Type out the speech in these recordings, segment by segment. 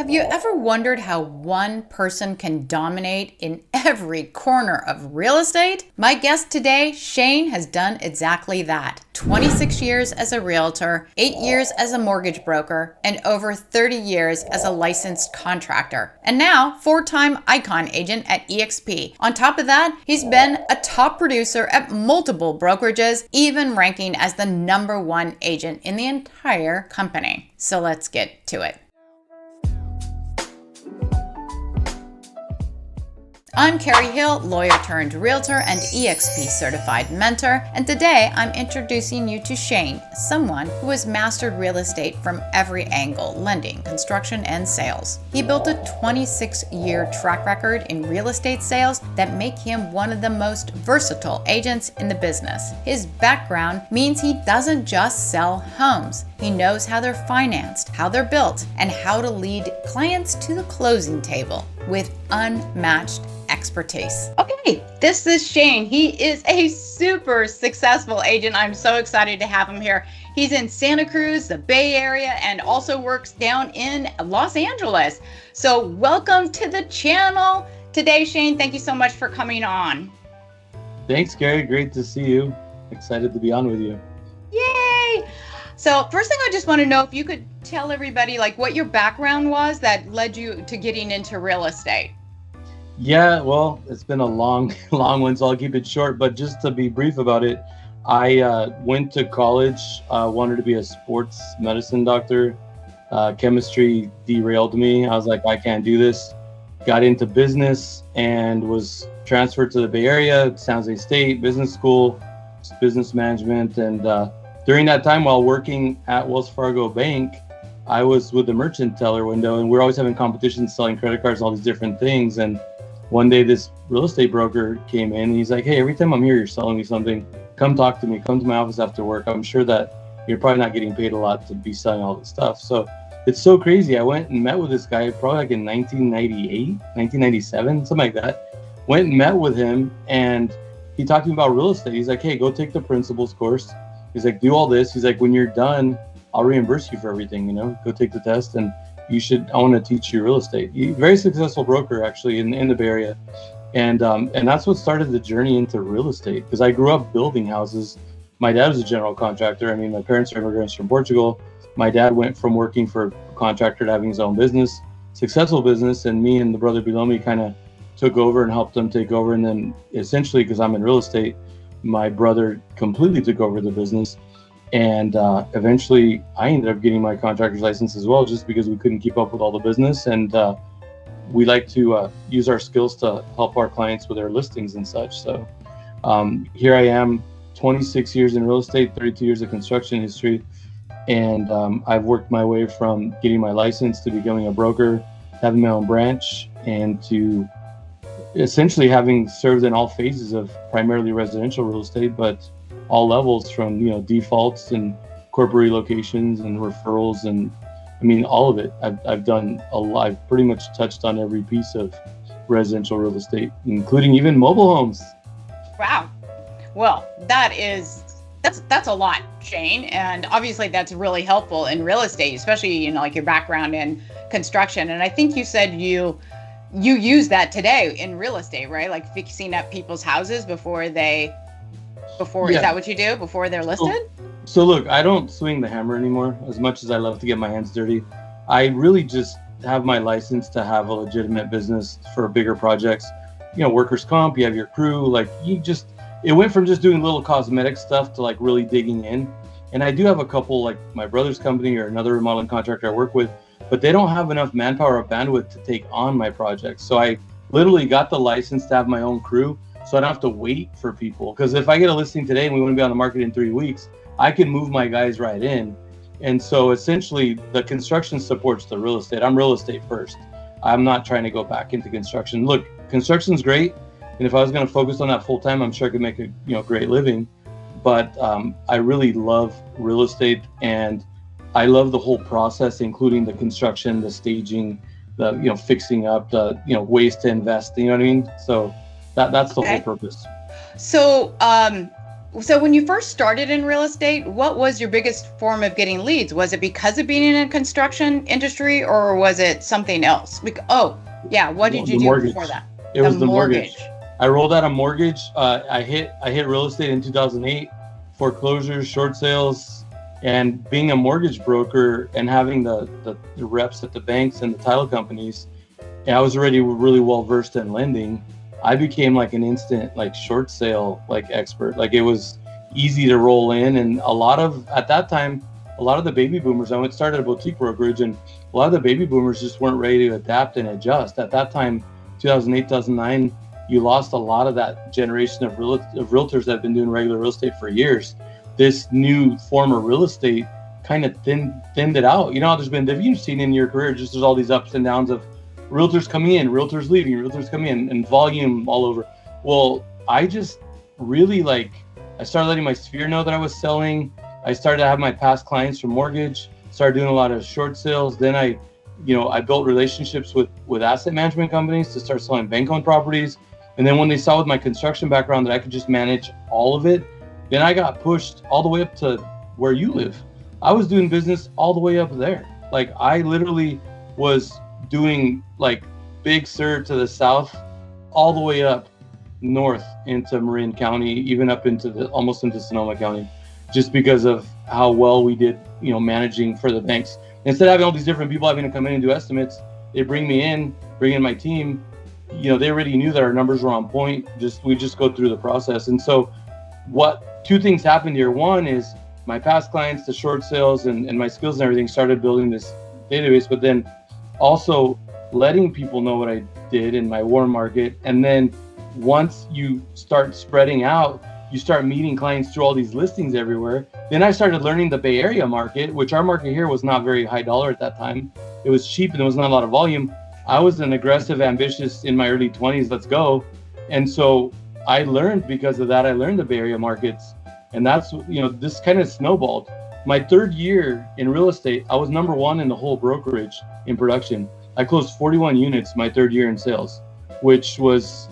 Have you ever wondered how one person can dominate in every corner of real estate? My guest today, Shanne, has done exactly that. 26 years as a realtor, 8 years as a mortgage broker, and over 30 years as a licensed contractor. And now, 4-time icon agent at EXP. On top of that, he's been a top producer at multiple brokerages, even ranking as the #1 agent in the entire company. So let's get to it. I'm Karrie Hill, lawyer turned realtor and EXP certified mentor, and today I'm introducing you to Shanne, someone who has mastered real estate from every angle, lending, construction, and sales. He built a 26-year track record in real estate sales that make him one of the most versatile agents in the business. His background means he doesn't just sell homes. He knows how they're financed, how they're built, and how to lead clients to the closing table with unmatched expertise. Okay, this is Shanne. He is a super successful agent. I'm so excited to have him here. He's in Santa Cruz, the Bay Area, and also works down in Los Angeles. So welcome to the channel today, Shanne. Thank you so much for coming on. Thanks, Karrie. Great to see you. Excited to be on with you. Yay! So first thing, I just want to know if you could tell everybody like what your background was that led you to getting into real estate. Yeah, well, it's been a long one, so I'll keep it short. But just to be brief about it, I went to college, wanted to be a sports medicine doctor. Chemistry derailed me. I was like, I can't do this. Got into business and was transferred to the Bay Area, San Jose State Business School, business management. And during that time, while working at Wells Fargo Bank, I was with the merchant teller window, and we're always having competitions selling credit cards and all these different things. And one day this real estate broker came in and he's like, hey, every time I'm here, you're selling me something. Come talk to me. Come to my office after work. I'm sure that you're probably not getting paid a lot to be selling all this stuff. So it's so crazy. I went and met with this guy probably like in 1998, 1997, something like that. Went and met with him and he talked to me about real estate. He's like, hey, go take the principles course. He's like, do all this. He's like, when you're done, I'll reimburse you for everything, go take the test and I want to teach you real estate. Very successful broker actually in the Bay Area. And that's what started the journey into real estate because I grew up building houses. My dad was a general contractor. I mean, my parents are immigrants from Portugal. My dad went from working for a contractor to having his own business, successful business. And me and the brother below me kind of took over and helped them take over. And then essentially, because I'm in real estate, my brother completely took over the business. And eventually I ended up getting my contractor's license as well, just because we couldn't keep up with all the business. And we like to use our skills to help our clients with their listings and such. So here I am, 26 years in real estate, 32 years of construction history. And I've worked my way from getting my license to becoming a broker, having my own branch, and to essentially having served in all phases of primarily residential real estate, but all levels from defaults and corporate relocations and referrals, and I mean all of it. I've done a lot. I've pretty much touched on every piece of residential real estate, including even mobile homes. Wow. Well, that's a lot, Shanne, and obviously that's really helpful in real estate, especially like your background in construction. And I think you said you use that today in real estate, right? Like fixing up people's houses before Yeah. Is that what you do before they're listed? So look, I don't swing the hammer anymore as much as I love to get my hands dirty. I really just have my license to have a legitimate business for bigger projects. Workers' comp, you have your crew, it went from just doing little cosmetic stuff to like really digging in. And I do have a couple, like my brother's company or another remodeling contractor I work with, but they don't have enough manpower or bandwidth to take on my projects. So I literally got the license to have my own crew, so I don't have to wait for people. Because if I get a listing today and we want to be on the market in 3 weeks, I can move my guys right in. And so essentially the construction supports the real estate. I'm real estate first. I'm not trying to go back into construction. Look, construction's great. And if I was going to focus on that full time, I'm sure I could make a great living. But I really love real estate, and I love the whole process, including the construction, the staging, the fixing up, the ways to invest. You know what I mean? So that's the whole purpose. So So when you first started in real estate, what was your biggest form of getting leads? Was it because of being in a construction industry, or was it something else? Oh, yeah. What did you The do mortgage. before that? It The was the mortgage. mortgage. I rolled out a mortgage. I hit real estate in 2008, foreclosures, short sales, and being a mortgage broker and having the reps at the banks and the title companies. And I was already really well versed in lending. I became like an instant like short sale like expert. Like it was easy to roll in, and at that time, a lot of the baby boomers. I started a boutique brokerage, and a lot of the baby boomers just weren't ready to adapt and adjust. At that time, 2008, 2009, you lost a lot of that generation of realtors that have been doing regular real estate for years. This new form of real estate kind of thinned it out. You know, there's been, have you seen in your career, just there's all these ups and downs of realtors coming in, realtors leaving, realtors coming in, and volume all over. Well, I just really I started letting my sphere know that I was selling. I started to have my past clients from mortgage, started doing a lot of short sales. Then I built relationships with asset management companies to start selling bank-owned properties. And then when they saw with my construction background that I could just manage all of it, then I got pushed all the way up to where you live. I was doing business all the way up there. Like I literally was doing like Big Sur to the south, all the way up north into Marin County, even up into almost into Sonoma County, just because of how well we did, managing for the banks. Instead of having all these different people having to come in and do estimates, they bring in my team. They already knew that our numbers were on point. We just go through the process. And so two things happened here. One is my past clients, the short sales and my skills and everything started building this database, but then also letting people know what I did in my warm market. And then once you start spreading out, you start meeting clients through all these listings everywhere. Then I started learning the Bay Area market, which our market here was not very high dollar at that time. It was cheap and there was not a lot of volume. I was an aggressive, ambitious in my early 20s, let's go. And so I learned, because of that, I learned the Bay Area markets. And that's, this kind of snowballed. My third year in real estate, I was number one in the whole brokerage in production. I closed 41 units my third year in sales, which was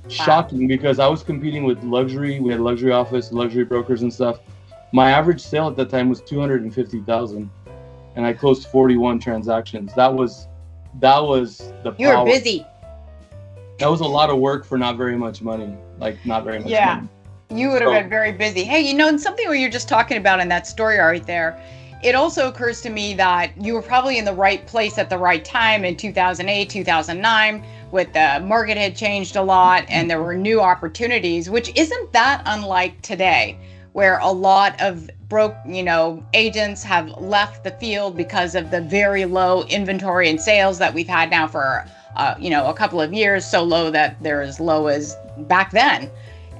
shocking because I was competing with luxury. We had a luxury office, luxury brokers and stuff. My average sale at that time was $250,000, and I closed 41 transactions. That was the power. You were busy. That was a lot of work for not very much money. Not very much money. You would have been very busy. Hey, and something what you're just talking about in that story right there, it also occurs to me that you were probably in the right place at the right time in 2008, 2009, with the market had changed a lot and there were new opportunities, which isn't that unlike today, where a lot of agents have left the field because of the very low inventory and sales that we've had now for, a couple of years, so low that they're as low as back then.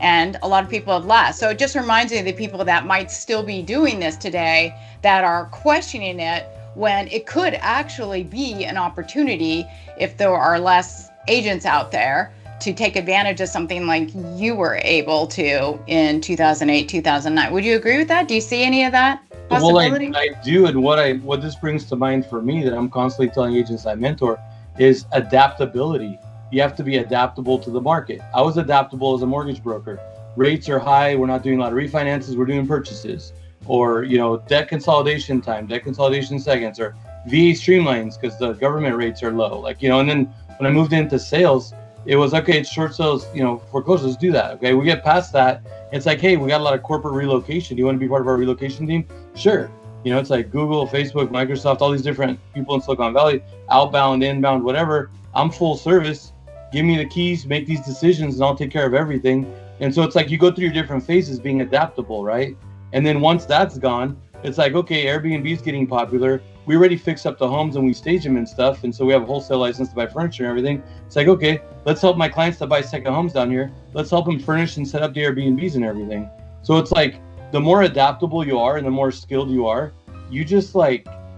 And a lot of people have left. So it just reminds me of the people that might still be doing this today that are questioning it, when it could actually be an opportunity if there are less agents out there to take advantage of something like you were able to in 2008, 2009. Would you agree with that? Do you see any of that possibility? Well, I do. And what this brings to mind for me that I'm constantly telling agents I mentor is adaptability. You have to be adaptable to the market. I was adaptable as a mortgage broker. Rates are high. We're not doing a lot of refinances. We're doing purchases, or, debt consolidation time, debt consolidation seconds, or VA streamlines because the government rates are low. And then when I moved into sales, it was, okay, it's short sales, foreclosures, let's do that. Okay. We get past that. It's like, hey, we got a lot of corporate relocation. Do you want to be part of our relocation team? Sure. It's like Google, Facebook, Microsoft, all these different people in Silicon Valley, outbound, inbound, whatever. I'm full service. Give me the keys, make these decisions, and I'll take care of everything. And so it's like you go through your different phases being adaptable, right? And then once that's gone, it's like, okay, Airbnb is getting popular. We already fix up the homes and we stage them and stuff. And so we have a wholesale license to buy furniture and everything. It's like, okay, let's help my clients that buy second homes down here. Let's help them furnish and set up the Airbnbs and everything. So it's like, the more adaptable you are and the more skilled you are, you just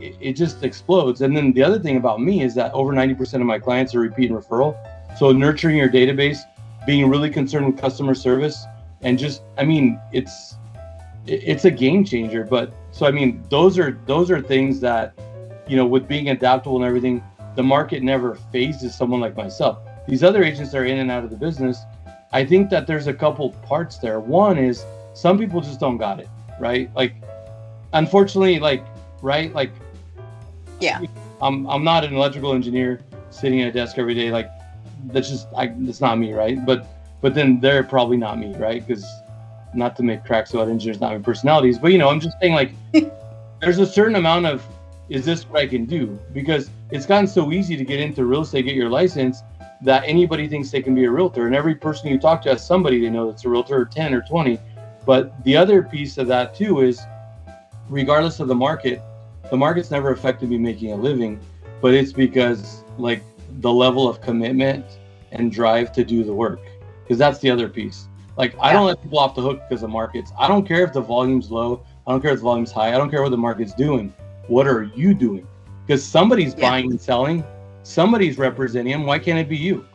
it just explodes. And then the other thing about me is that over 90% of my clients are repeat and referral. So nurturing your database, being really concerned with customer service, and just, it's a game changer. But so, those are things that, with being adaptable and everything, the market never phases someone like myself. These other agents that are in and out of the business, I think that there's a couple parts there. One is some people just don't got it, right? Like, unfortunately, like, right, like, Yeah. I'm not an electrical engineer sitting at a desk every day. Like, that's not me, right? But then they're probably not me, right? Because not to make cracks about engineers not having personalities, but I'm just saying, like, there's a certain amount of, is this what I can do? Because it's gotten so easy to get into real estate, get your license, that anybody thinks they can be a realtor, and every person you talk to has somebody they know that's a realtor, or 10 or 20. But the other piece of that too is, regardless of the market's never affected me making a living, but it's because, like, the level of commitment and drive to do the work, because that's the other piece. Like, I don't let people off the hook because of markets. I don't care if the volume's low. I don't care if the volume's high. I don't care what the market's doing. What are you doing? Because somebody's buying and selling. Somebody's representing them. Why can't it be you?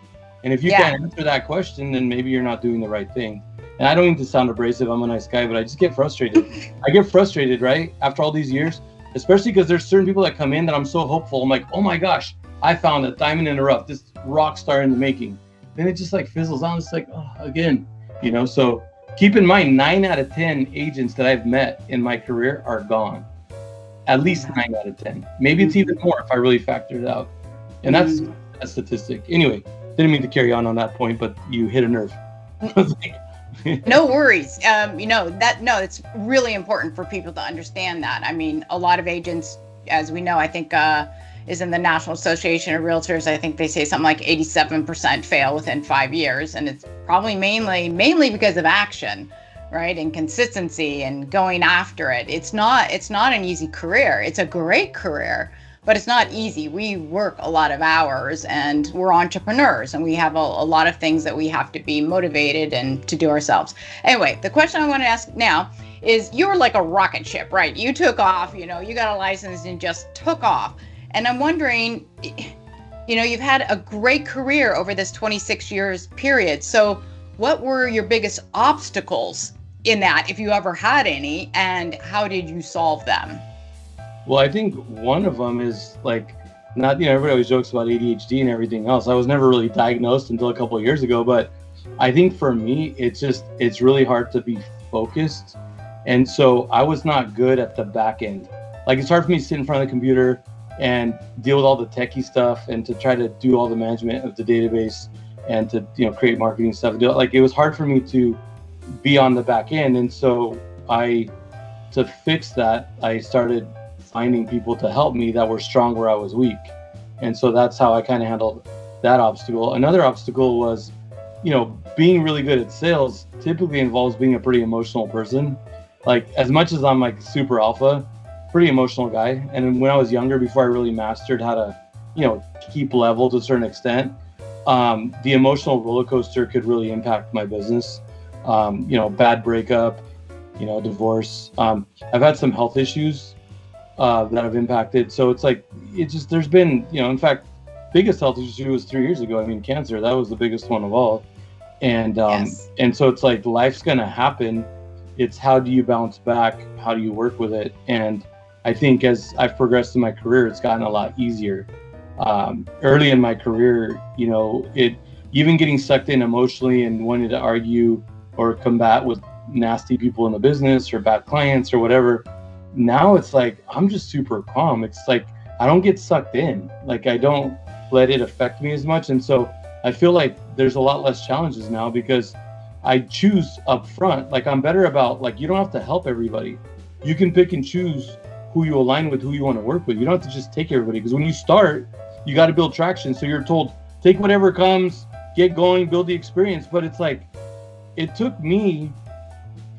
And if you can't answer that question, then maybe you're not doing the right thing. And I don't mean to sound abrasive. I'm a nice guy, but I just get frustrated. I get frustrated, right? After all these years, especially because there's certain people that come in that I'm so hopeful. I'm like, oh my gosh, I found a diamond in the rough, this rock star in the making. Then it just like fizzles out. It's like, oh, again, so keep in mind, 9 out of 10 agents that I've met in my career are gone. At least 9 out of 10. Maybe it's even more if I really factor it out. And that's a statistic. Anyway, didn't mean to carry on that point, but you hit a nerve. No worries. It's really important for people to understand that. I mean, a lot of agents, as we know, I think is in the National Association of Realtors. I think they say something like 87% fail within 5 years. And it's probably mainly because of action, right? And consistency and going after it. It's not an easy career. It's a great career, but it's not easy. We work a lot of hours and we're entrepreneurs and we have a lot of things that we have to be motivated and to do ourselves. Anyway, the question I want to ask now is, you're like a rocket ship, right? You took off, you got a license and just took off. And I'm wondering, you've had a great career over this 26 years period. So what were your biggest obstacles in that, if you ever had any, and how did you solve them? Well, I think one of them is, like, not, everybody always jokes about ADHD and everything else. I was never really diagnosed until a couple of years ago, but I think for me, it's really hard to be focused. And so I was not good at the back end. Like, it's hard for me to sit in front of the computer and deal with all the techie stuff and to try to do all the management of the database and to, create marketing stuff. Like, it was hard for me to be on the back end. And so to fix that, I started finding people to help me that were strong where I was weak. And so that's how I kind of handled that obstacle. Another obstacle was, being really good at sales typically involves being a pretty emotional person. Like, as much as I'm like super alpha, pretty emotional guy. And when I was younger, before I really mastered how to, keep level to a certain extent, the emotional roller coaster could really impact my business. Bad breakup, divorce. I've had some health issues that have impacted. So it's like, there's been, in fact, biggest health issue was 3 years ago. I mean, cancer, that was the biggest one of all. And, and so it's like, life's going to happen. It's how do you bounce back? How do you work with it? And I think as I've progressed in my career, it's gotten a lot easier. Early in my career, even getting sucked in emotionally and wanting to argue or combat with nasty people in the business or bad clients or whatever. Now it's like, I'm just super calm. It's like, I don't get sucked in. Like, I don't let it affect me as much. And so I feel like there's a lot less challenges now because I choose up front. Like, I'm better about, like, you don't have to help everybody. You can pick and choose who you align with, who you want to work with. You don't have to just take everybody, because when you start, you got to build traction. So you're told, take whatever comes, get going, build the experience. But it's like, it took me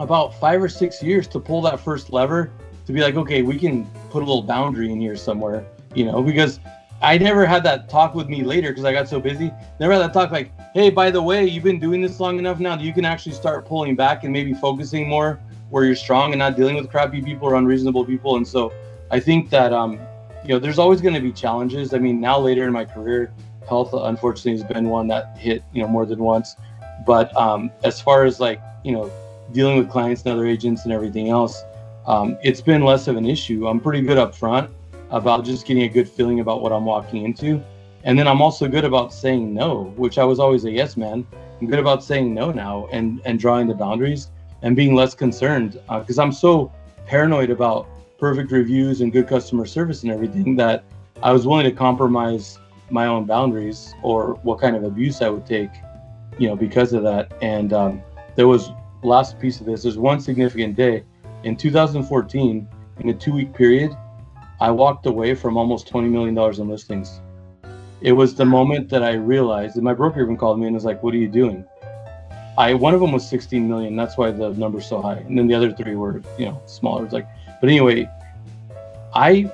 about 5 or 6 years to pull that first lever to be like, okay, we can put a little boundary in here somewhere, because I never had that talk with me later because I got so busy. Never had that talk like, hey, by the way, you've been doing this long enough now that you can actually start pulling back and maybe focusing more where you're strong and not dealing with crappy people or unreasonable people. And so I think that, there's always going to be challenges. I mean, now later in my career, health, unfortunately, has been one that hit, more than once. But as far as like, dealing with clients and other agents and everything else, it's been less of an issue. I'm pretty good up front about just getting a good feeling about what I'm walking into. And then I'm also good about saying no, which I was always a yes man. I'm good about saying no now and drawing the boundaries. and being less concerned, because I'm so paranoid about perfect reviews and good customer service and everything that I was willing to compromise my own boundaries or what kind of abuse I would take, because of that. And there was, last piece of this, there's one significant day in 2014, in a 2-week period, I walked away from almost $20 million in listings. It was the moment that I realized, and my broker even called me and was like, what are you doing? One of them was 16 million. That's why the number's so high. And then the other 3 were, smaller. It's like, but anyway, I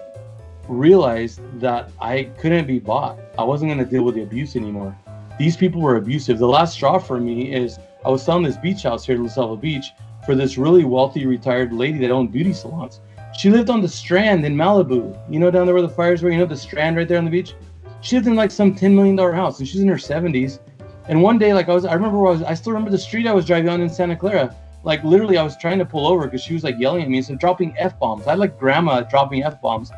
realized that I couldn't be bought. I wasn't going to deal with the abuse anymore. These people were abusive. The last straw for me is I was selling this beach house here in La Selva Beach for this really wealthy retired lady that owned beauty salons. She lived on the Strand in Malibu, down there where the fires were, the Strand right there on the beach. She lived in like some $10 million house, and she's in her 70s. And one day, I still remember the street I was driving on in Santa Clara. Like literally, I was trying to pull over because she was like yelling at me and dropping F-bombs. I like grandma dropping F-bombs.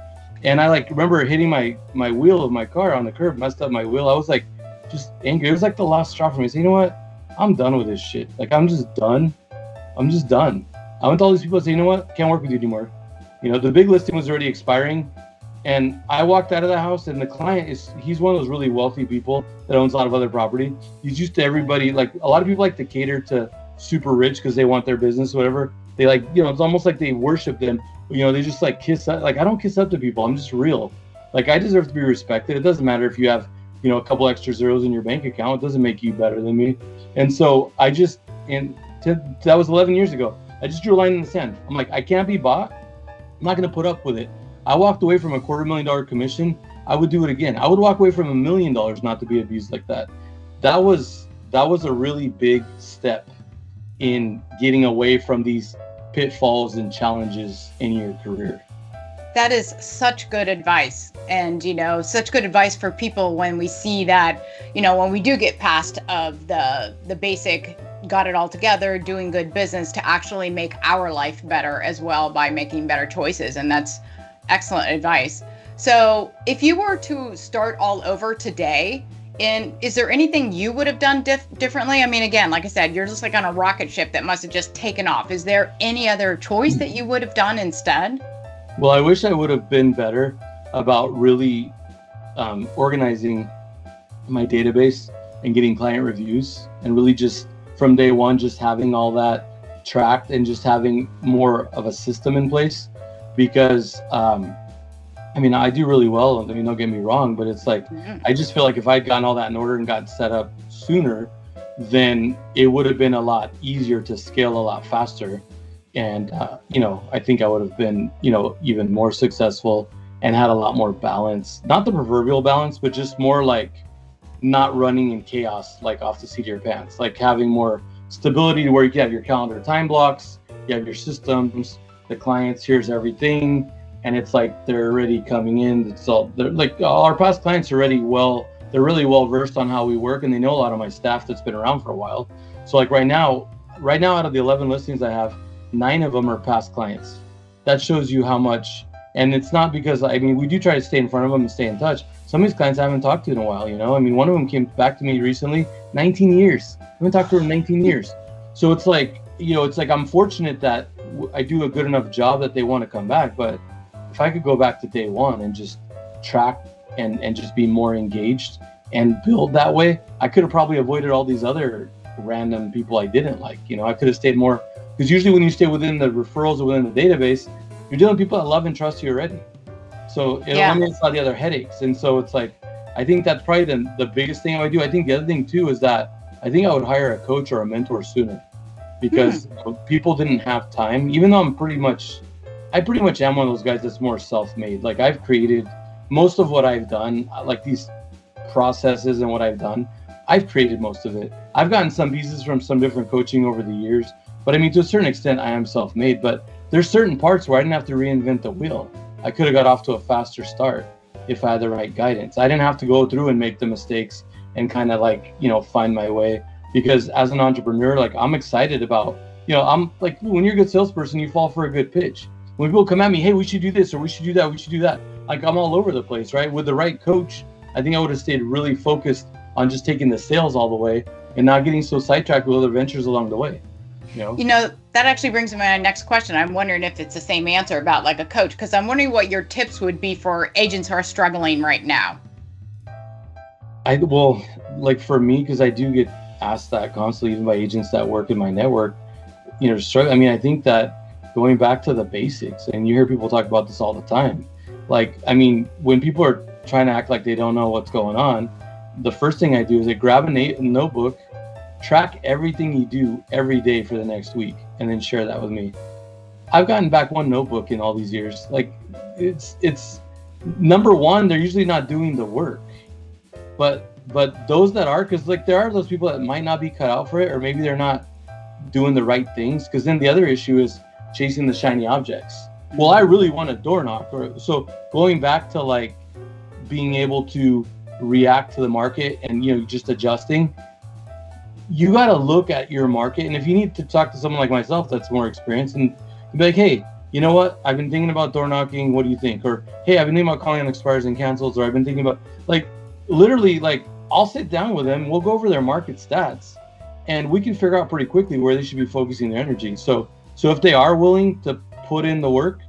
And I remember hitting my wheel of my car on the curb, messed up my wheel. I was like, just angry. It was like the last straw for me. So you know what? I'm done with this shit. I'm just done. I went to all these people and said, you know what? Can't work with you anymore. The big listing was already expiring. And I walked out of the house, and the client he's one of those really wealthy people that owns a lot of other property. He's used to everybody. Like a lot of people like to cater to super rich because they want their business or whatever. They it's almost like they worship them. They just kiss up. I don't kiss up to people. I'm just real. I deserve to be respected. It doesn't matter if you have, a couple extra zeros in your bank account. It doesn't make you better than me. And so that was 11 years ago. I just drew a line in the sand. I'm like, I can't be bought. I'm not going to put up with it. I walked away from a $250,000 commission. I would do it again. I would walk away from $1 million not to be abused like that. That was a really big step in getting away from these pitfalls and challenges in your career. That is such good advice. And, such good advice for people when we see that, when we do get past of the basic, got it all together, doing good business, to actually make our life better as well by making better choices. And that's excellent advice. So if you were to start all over today, is there anything you would have done differently? I mean, again, like I said, you're just on a rocket ship that must have just taken off. Is there any other choice that you would have done instead? Well, I wish I would have been better about really organizing my database and getting client reviews, and really just from day one, just having all that tracked and just having more of a system in place. Because I do really well. Don't get me wrong, but it's I just feel like if I'd gotten all that in order and got set up sooner, then it would have been a lot easier to scale a lot faster. And, I think I would have been, even more successful and had a lot more balance, not the proverbial balance, but just more not running in chaos, off the seat of your pants, having more stability to where you can have your calendar time blocks, you have your systems, the clients, here's everything. And it's they're already coming in. Our past clients are they're really well versed on how we work, and they know a lot of my staff that's been around for a while. So right now, out of the 11 listings I have, 9 of them are past clients. That shows you how much, and it's not because, we do try to stay in front of them and stay in touch. Some of these clients I haven't talked to in a while, one of them came back to me recently, 19 years. I haven't talked to her in 19 years. So it's I'm fortunate that I do a good enough job that they want to come back. But if I could go back to day one and just track and just be more engaged and build that way, I could have probably avoided all these other random people I didn't like. I could have stayed more, because usually when you stay within the referrals or within the database, you're dealing with people that love and trust you already. So it eliminates a lot of the other headaches. And so it's I think that's probably the biggest thing I would do. I think the other thing too is that I think I would hire a coach or a mentor sooner, because people didn't have time, even though I pretty much am one of those guys that's more self-made. I've created most of what I've done, these processes and what I've done, I've created most of it. I've gotten some pieces from some different coaching over the years, but to a certain extent, I am self-made. But there's certain parts where I didn't have to reinvent the wheel. I could have got off to a faster start if I had the right guidance. I didn't have to go through and make the mistakes and kind of find my way. Because as an entrepreneur, I'm excited about, I'm when you're a good salesperson, you fall for a good pitch. When people come at me, hey, we should do this, or we should do that. I'm all over the place, right? With the right coach, I think I would have stayed really focused on just taking the sales all the way and not getting so sidetracked with other ventures along the way. That actually brings me to my next question. I'm wondering if it's the same answer about like a coach, because I'm wondering what your tips would be for agents who are struggling right now. Well, like for me, because I do get asked that constantly, even by agents that work in my network, struggle. I mean, I think that going back to the basics, and you hear people talk about this all the time. Like, I mean, when people are trying to act like they don't know what's going on, the first thing I do is I grab a notebook, track everything you do every day for the next week, and then share that with me. I've gotten back one notebook in all these years. Like, it's number one, they're usually not doing the work, but those that are, because like there are those people that might not be cut out for it, or maybe they're not doing the right things. Because then the other issue is chasing the shiny objects. Well, I really want a door knock. So going back to like being able to react to the market and just adjusting, you got to look at your market. And if you need to talk to someone like myself that's more experienced, and be like, hey, you know what, I've been thinking about door knocking, what do you think? Or hey, I've been thinking about calling on expires and cancels, or I've been thinking about, like, literally, like, I'll sit down with them, we'll go over their market stats, and we can figure out pretty quickly where they should be focusing their energy. So if they are willing to put in the work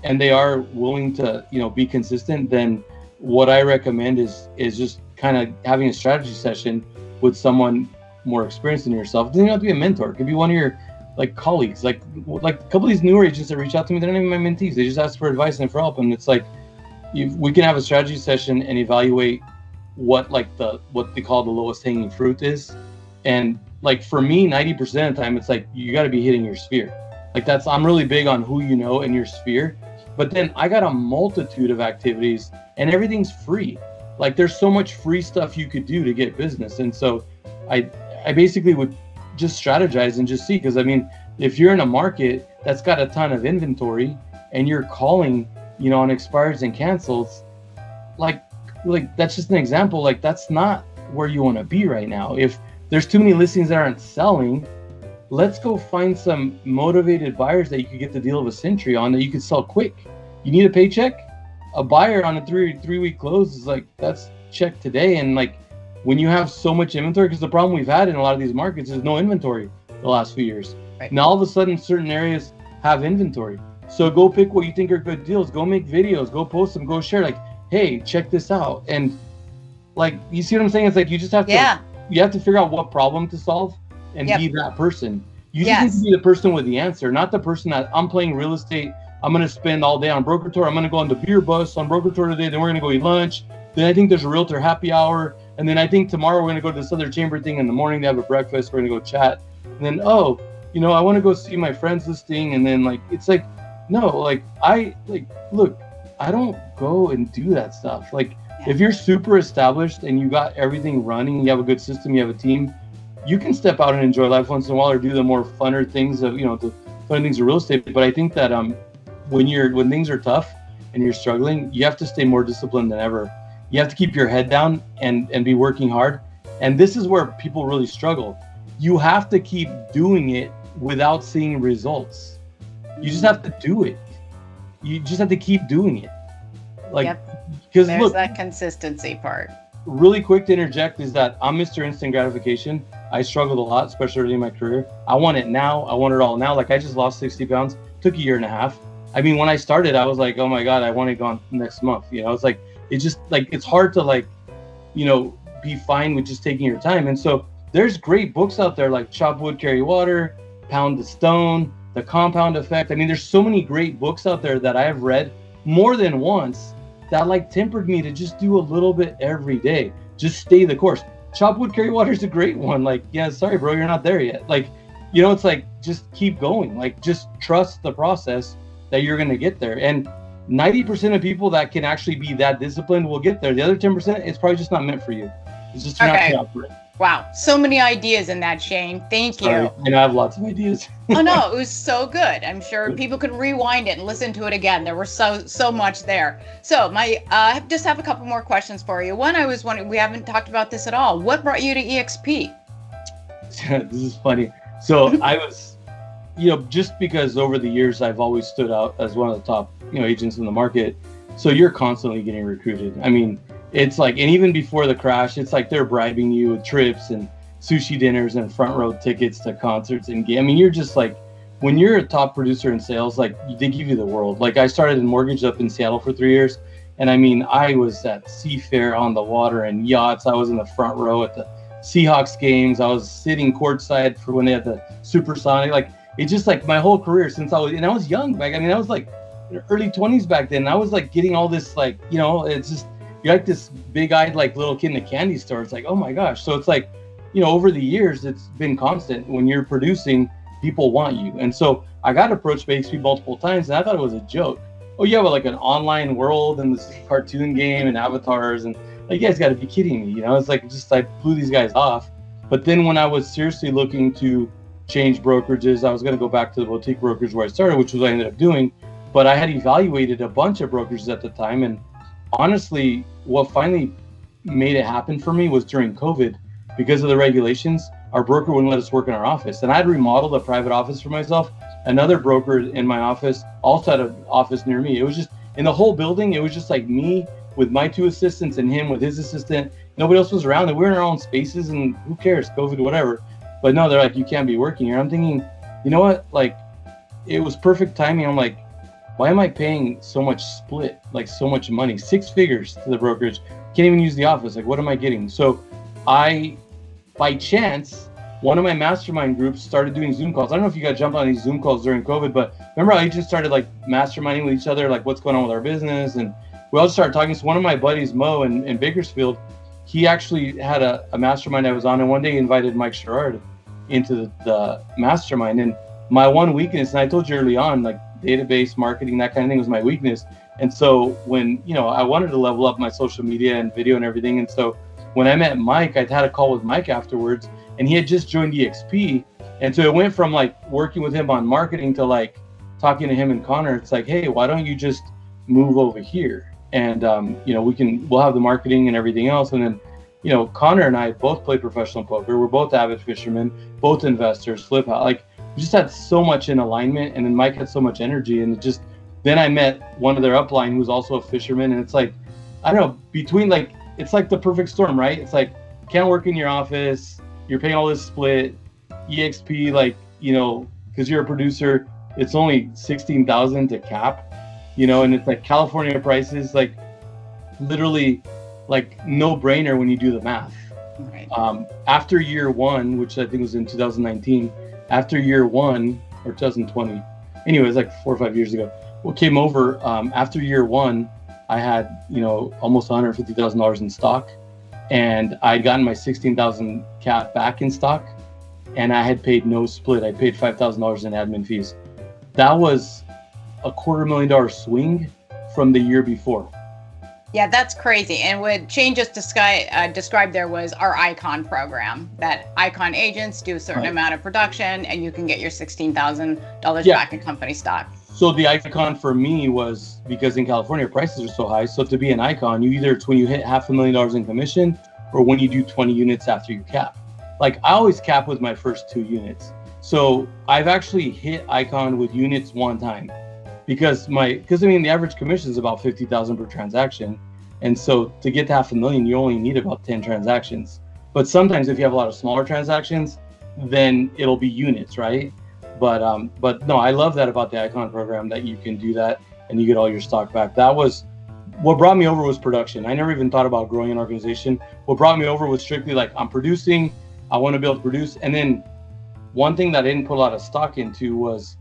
and they are willing to be consistent, then what I recommend is just kind of having a strategy session with someone more experienced than yourself. It doesn't have to be a mentor. It could be one of your like colleagues, like a couple of these newer agents that reach out to me, they're not even my mentees, they just ask for advice and for help. And it's like, we can have a strategy session and evaluate what they call the lowest hanging fruit is. And like for me, 90% of the time, it's like you got to be hitting your sphere. Like I'm really big on who you know in your sphere. But then I got a multitude of activities and everything's free. Like there's so much free stuff you could do to get business. And so I basically would just strategize and just see, because I mean, if you're in a market that's got a ton of inventory and you're calling, on expires and cancels, like that's just an example. Like that's not where you want to be right now. If there's too many listings that aren't selling, let's go find some motivated buyers that you could get the deal of a century on, that you could sell quick. You need a paycheck? A buyer on a three-week close is like, that's check today. And like when you have so much inventory, because the problem we've had in a lot of these markets is no inventory the last few years. Right. Now all of a sudden certain areas have inventory. So go pick what you think are good deals, go make videos, go post them, go share, like, hey, check this out. And like, you see what I'm saying? It's like, you just have to, you have to figure out what problem to solve and be that person. You just need to be the person with the answer, not the person that I'm playing real estate. I'm going to spend all day on broker tour. I'm going to go on the beer bus on broker tour today. Then we're going to go eat lunch. Then I think there's a realtor happy hour. And then I think tomorrow we're going to go to this other chamber thing in the morning to have a breakfast. We're going to go chat. And then, I want to go see my friend's listing. And then like, it's like, no, like look, I don't go and do that stuff. Like if you're super established and you got everything running, you have a good system, you have a team, you can step out and enjoy life once in a while, or do the more funner things of, the fun things of real estate. But I think that when things are tough and you're struggling, you have to stay more disciplined than ever. You have to keep your head down and be working hard. And this is where people really struggle. You have to keep doing it without seeing results. You just have to do it. You just have to keep doing it. Like, because there's that consistency part. Really quick to interject is that I'm Mr. Instant Gratification. I struggled a lot, especially early in my career. I want it now. I want it all now. Like I just lost 60 pounds. Took a year and a half. I mean, when I started, I was like, oh my God, I want it gone next month. It's like, it's just like, it's hard to like, be fine with just taking your time. And so there's great books out there like Chop Wood, Carry Water, Pound the Stone, The Compound Effect. I mean, there's so many great books out there that I have read more than once that like tempered me to just do a little bit every day. Just stay the course. Chop Wood, Carry Water is a great one. Like, yeah, sorry, bro, you're not there yet. Like, it's like, just keep going. Like, just trust the process that you're going to get there. And 90% of people that can actually be that disciplined will get there. The other 10%, it's probably just not meant for you. It's just not set up for it. Wow. So many ideas in that, Shane. Thank you. And I have lots of ideas. Oh, no, it was so good. I'm sure people could rewind it and listen to it again. There was so much there. So I just have a couple more questions for you. One, I was wondering, we haven't talked about this at all. What brought you to EXP? This is funny. So I was, just because over the years, I've always stood out as one of the top, agents in the market. So you're constantly getting recruited. I mean, it's like, and even before the crash, it's like they're bribing you with trips and sushi dinners and front row tickets to concerts and I mean, you're just like, when you're a top producer in sales, like they give you the world. Like I started in mortgage up in Seattle for 3 years. And I mean, I was at Seafair on the water and yachts. I was in the front row at the Seahawks games. I was sitting courtside for when they had the Supersonic. Like it's just like my whole career since I was young. Like, I mean, I was like early 20s back then. I was like getting all this, like, you know, it's just, you're like this big eyed, like little kid in a candy store. It's like, oh my gosh. So it's like, you know, over the years, it's been constant. When you're producing, people want you. And so I got approached by XP multiple times and I thought it was a joke. Oh yeah, but like an online world and this cartoon game and avatars and like, you guys got to be kidding me. You know, it's like just I blew these guys off. But then when I was seriously looking to change brokerages, I was going to go back to the boutique brokerage where I started, which was what I ended up doing. But I had evaluated a bunch of brokerages at the time. And honestly, what finally made it happen for me was during COVID. Because of the regulations, our broker wouldn't let us work in our office. And I'd remodeled a private office for myself. Another broker in my office also had an office near me. It was just in the whole building. It was just like me with my 2 assistants and him with his assistant. Nobody else was around. And we were in our own spaces and who cares, COVID, whatever. But no, they're like, you can't be working here. I'm thinking, you know what? Like, it was perfect timing. I'm like, why am I paying so much split, like so much money, 6 figures to the brokerage? Can't even use the office. Like, what am I getting? So by chance, one of my mastermind groups started doing Zoom calls. I don't know if you got jumped on these Zoom calls during COVID, but remember how agents started like masterminding with each other, like what's going on with our business? And we all started talking. So one of my buddies, Mo in Bakersfield, he actually had a mastermind I was on. And one day he invited Mike Sherrard into the mastermind. And my one weakness, and I told you early on, like database marketing, that kind of thing was my weakness. And so when, you know, I wanted to level up my social media and video and everything. And so when I met Mike, I'd had a call with Mike afterwards and he had just joined EXP. And so it went from like working with him on marketing to like talking to him and Connor. It's like, hey, why don't you just move over here? And, you know, we'll have the marketing and everything else. And then, you know, Connor and I both play professional poker. We're both avid fishermen, both investors, flip out. Like we just had so much in alignment. And then Mike had so much energy. And it just, then I met one of their upline who's also a fisherman. And it's like, I don't know, between like, it's like the perfect storm, right? It's like, can't work in your office. You're paying all this split. EXP, like, you know, because you're a producer, it's only $16,000 to cap, you know, and it's like California prices, like literally like no brainer when you do the math. Right. After year one, which I think was in 2019, after year one or 2020, anyways, like 4 or 5 years ago, what came over after year one, I had, you know, almost $150,000 in stock, and I'd gotten my 16,000 cap back in stock, and I had paid no split. I paid $5,000 in admin fees. That was a $250,000 swing from the year before. Yeah, that's crazy. And what Shane just described there was our Icon program, that Icon agents do a certain amount of production and you can get your $16,000 back in company stock. So the Icon for me was, because in California prices are so high, so to be an Icon, it's when you hit $500,000 in commission or when you do 20 units after you cap. Like I always cap with my first 2 units. So I've actually hit Icon with units one time because I mean, the average commission is about $50,000 per transaction. And so to get to $500,000, you only need about 10 transactions. But sometimes if you have a lot of smaller transactions, then it'll be units, right? But no, I love that about the Icon program, that you can do that and you get all your stock back. That was what brought me over, was production. I never even thought about growing an organization. What brought me over was strictly like, I'm producing, I want to be able to produce. And then one thing that I didn't put a lot of stock into was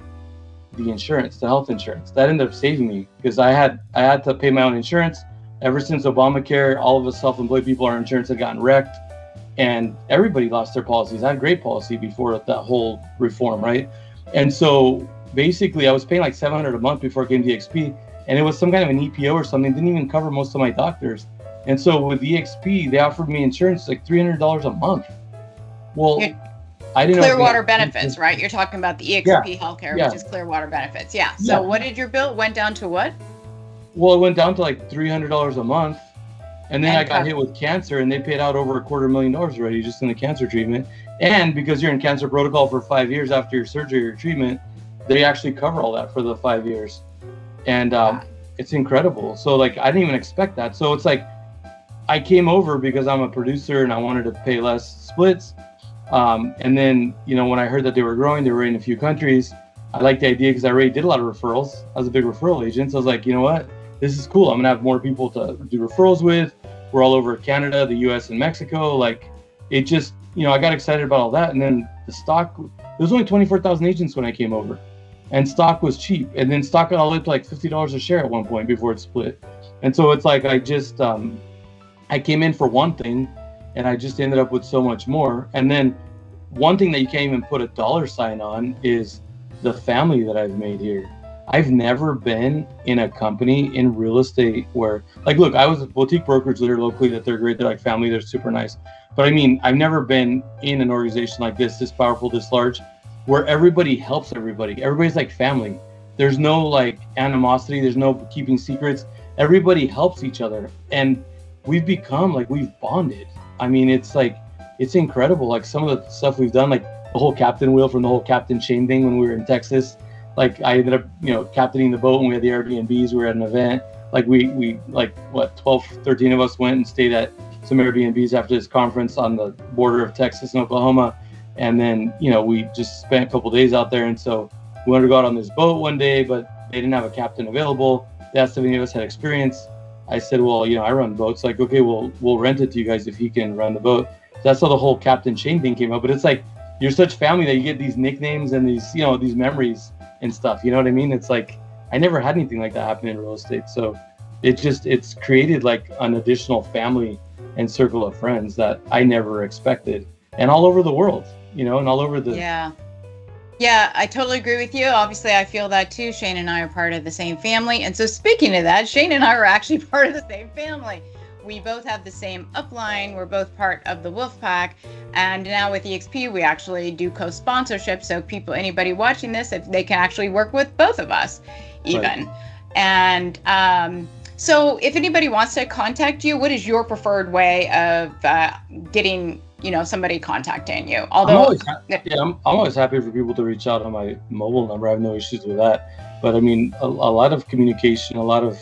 the insurance, the health insurance. That ended up saving me because I had to pay my own insurance. Ever since Obamacare, all of us self-employed people, our insurance had gotten wrecked and everybody lost their policies. I had a great policy before that whole reform, right? And so basically I was paying like $700 a month before I came to EXP, and it was some kind of an EPO or something. It didn't even cover most of my doctors. And so with EXP, they offered me insurance like $300 a month. Well, I didn't know. Clearwater benefits, right? You're talking about the EXP healthcare, which is Clearwater benefits. Yeah. So what did your bill went down to what? Well, it went down to like $300 a month. And then I got hit with cancer and they paid out over $250,000 already just in the cancer treatment. And because you're in cancer protocol for 5 years after your surgery or treatment, they actually cover all that for the 5 years. And it's incredible. So like, I didn't even expect that. So it's like, I came over because I'm a producer and I wanted to pay less splits. And then, when I heard that they were growing, they were in a few countries. I liked the idea because I already did a lot of referrals. I was a big referral agent. So I was like, you know what? This is cool. I'm going to have more people to do referrals with. We're all over Canada, the US, and Mexico. Like, it just, I got excited about all that. And then the stock, there was only 24,000 agents when I came over. And stock was cheap. And then stock got all the way to like $50 a share at one point before it split. And so it's like, I just, I came in for one thing and I just ended up with so much more. And then one thing that you can't even put a dollar sign on is the family that I've made here. I've never been in a company in real estate where, like, look, I was a boutique brokerage leader locally that they're great. They're like family. They're super nice. But I mean, I've never been in an organization like this powerful, this large, where everybody helps everybody. Everybody's like family. There's no like animosity. There's no keeping secrets. Everybody helps each other. And we've bonded. I mean, it's incredible. Like some of the stuff we've done, like the whole captain wheel from the whole Karrie and Shanne thing when we were in Texas. Like I ended up, captaining the boat when we had the Airbnbs. We were at an event. Like we 12, 13 of us went and stayed at some Airbnbs after this conference on the border of Texas and Oklahoma. And then, we just spent a couple days out there. And so we wanted to go out on this boat one day, but they didn't have a captain available. They asked if any of us had experience. I said, well, I run boats. Like, okay, we'll rent it to you guys if he can run the boat. So that's how the whole Karrie and Shanne thing came up. But it's like, you're such family that you get these nicknames and these, these memories and stuff. You know what I mean? It's like, I never had anything like that happen in real estate. So it's created like an additional family and circle of friends that I never expected, and all over the world, and all over the. Yeah, I totally agree with you. Obviously, I feel that too. Shane and I are part of the same family. And so speaking of that, Shane and I are actually part of the same family. We both have the same upline. We're both part of the Wolf Pack. And now with EXP, we actually do co-sponsorship. So anybody watching this, if they can actually work with both of us even. Right. And so if anybody wants to contact you, what is your preferred way of getting somebody contacting you? Although I'm always happy for people to reach out on my mobile number. I have no issues with that. But I mean, a lot of communication, a lot of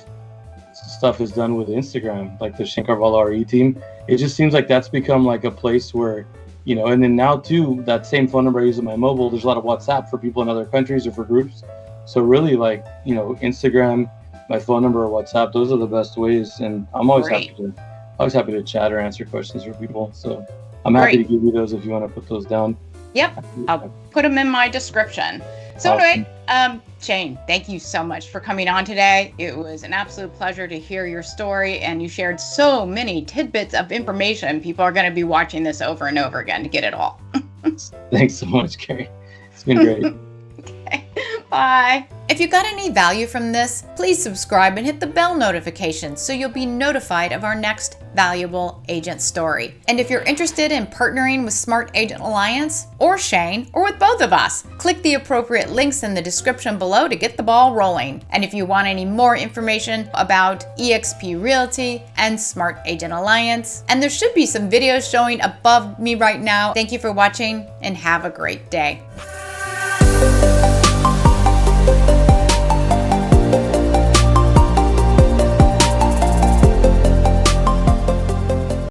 stuff is done with Instagram, like the Shane Carvalho RE team. It just seems like that's become like a place where, and then now too, that same phone number I use on my mobile, there's a lot of WhatsApp for people in other countries or for groups. So really like, Instagram, my phone number or WhatsApp, those are the best ways. And I'm always happy to chat or answer questions for people. So I'm happy to give you those if you want to put those down. Yep, I'll put them in my description. So awesome. Anyway, Shane, thank you so much for coming on today. It was an absolute pleasure to hear your story, and you shared so many tidbits of information. People are going to be watching this over and over again to get it all. Thanks so much, Karrie. It's been great. Okay, bye. If you got any value from this, please subscribe and hit the bell notification so you'll be notified of our next valuable agent story. And if you're interested in partnering with Smart Agent Alliance or Shane or with both of us, click the appropriate links in the description below to get the ball rolling. And if you want any more information about eXp Realty and Smart Agent Alliance, and there should be some videos showing above me right now. Thank you for watching and have a great day.